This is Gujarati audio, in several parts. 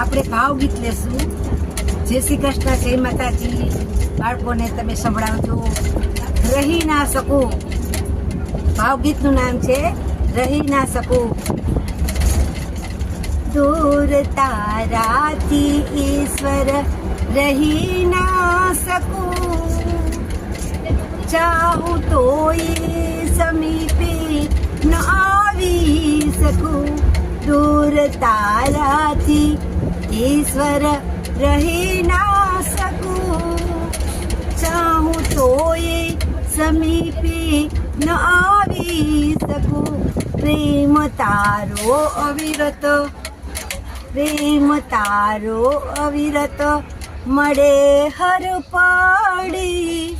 આપણે ભાવગીત લેશું. જય શ્રી કૃષ્ણ, જય માતાજી. બાળકોને તમે સંભળાવજો. રહી ના શકું. ભાવગીતનું નામ છે રહી ના શકું. દૂર તારાથી ઈશ્વર રહી ના શકું. ચાહું તો સમીપે ન આવી શકું. દૂર તારાથી ઈશ્વર રહી ના શકું. ચાહું તો સમીપે ન આવી શકું. પ્રેમ તારો અવિરત, પ્રેમ તારો અવિરત મળે હર પડી.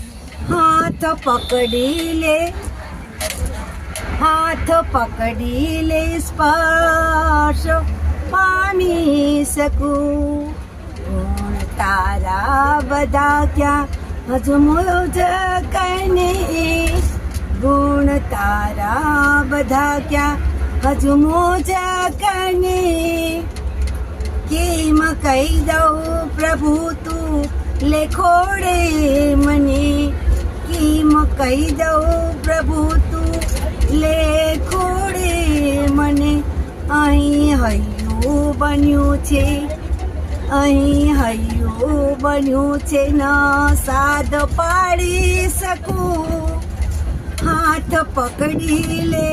હાથ પકડી લે, હાથ પકડી લે, સ્પર્શ પામી શકું. ગુણ તારા બધા ક્યાં હજમોજ કને. ગુણ તારા બધા ક્યાં હજમોજ કને. કેમ કહી દઉં પ્રભુ તું લેખોડે મને. કેમ કહી દઉં પ્રભુ તું લેખોડે મને. અહીં હૈયું બન્યું છે, અહીં હૈયું બન્યું છે, ન સાદ પાડી શકું. હાથ પકડી લે,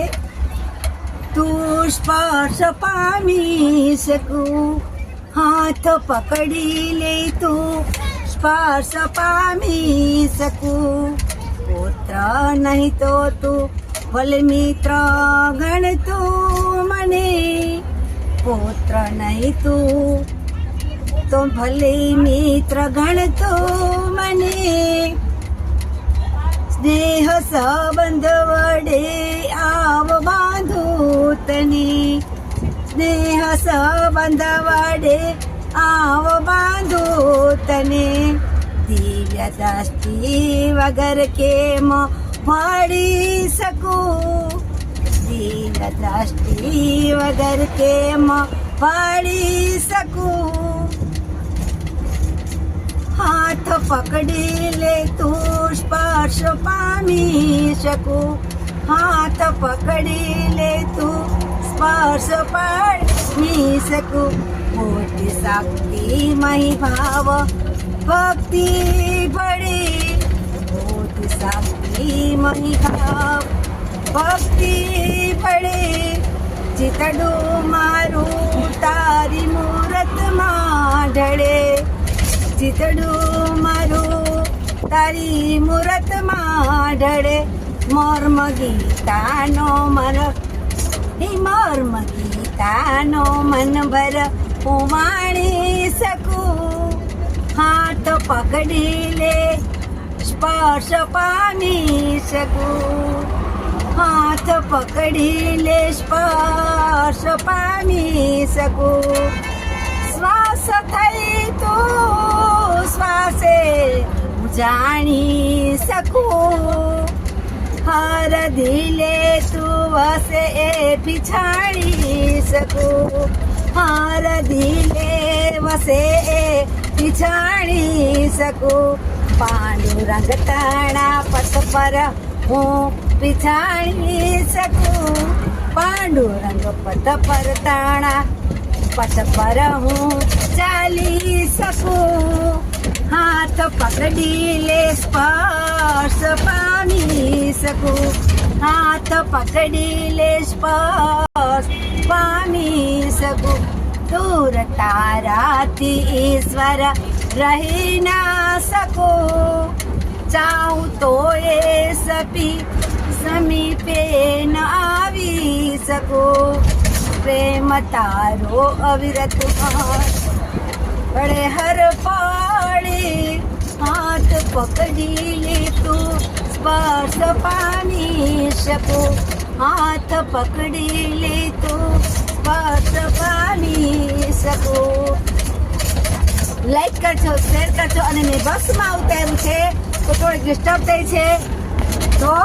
તું સ્પર્શ પામી શકું. હાથ પકડી લે, તું સ્પર્શ પામી શકું. પુત્ર નહીં તો તું ભલે મિત્ર ગણતું મને. પુત્ર નહીં તું તો ભલે મિત્ર ગણતું મને. સ્નેહ સંબંધ વડે આવ બાંધું તને. સ્નેહ સંબંધ વડે આવ બાંધું તને. દિવ્ય દ્રષ્ટિ વગર કેમ મળી શકું. દિવ્ય દ્રષ્ટિ વગર કેમ મળી શકું. હાથ પકડી લે, તું સ્પર્શ પામી શકું. હાથ પકડી લે, તું સ્પર્શ પામી શકું. મોટી શક્તિ મહી ભાવ ભક્તિ પડે. મોટી શક્તિ મહી ભાવ ભક્તિ પડે. ચિતડું મારું તારી મૂરતમાં ઢળે. ચિતડું મારું તારી મૂરતમાં ઢળે. મર્મ ગીતાનો મન, મર્મ ગીતાનો મન ભર હું માણી શકું. હાથ પકડી લે, સ્પર્શ પામી શકું. હાથ પકડી લે, સ્પર્શ પામી શકું. શ્વાસ થઈ તો શ્વાસે જાણી શકું. હર દિલે તું વસે એ પીછાણી શકું. હર દિલે વસે એ પીછાણી શકું. પાંડુરંગ તાણા પટ પર હું પીછાણી શકું. પાંડુરંગ પટ પર તાણા પટ પર હું ચાલી શકું. હાથ પકડી લે, સ્પર્શ પામી શકું. હાથ પકડી લે, સ્પર્શ પામી શકું. દૂર તારાથી ઈશ્વર રહી ના શકું. ચાહું તો એ સમીપે ન આવી શકું. પ્રેમ તારો અવિરત પડે હર પડી. હાથ પકડી લે, તું સ્પર્શ પામી શકું. હાથ પકડી લે, તું સ્પર્શ પામી શકું. લાઈક કરજો, શેર કરજો. અને મેં બસમાં ઉતાર્યું છે તો થોડીક ડિસ્ટર્બ થઈ છે તો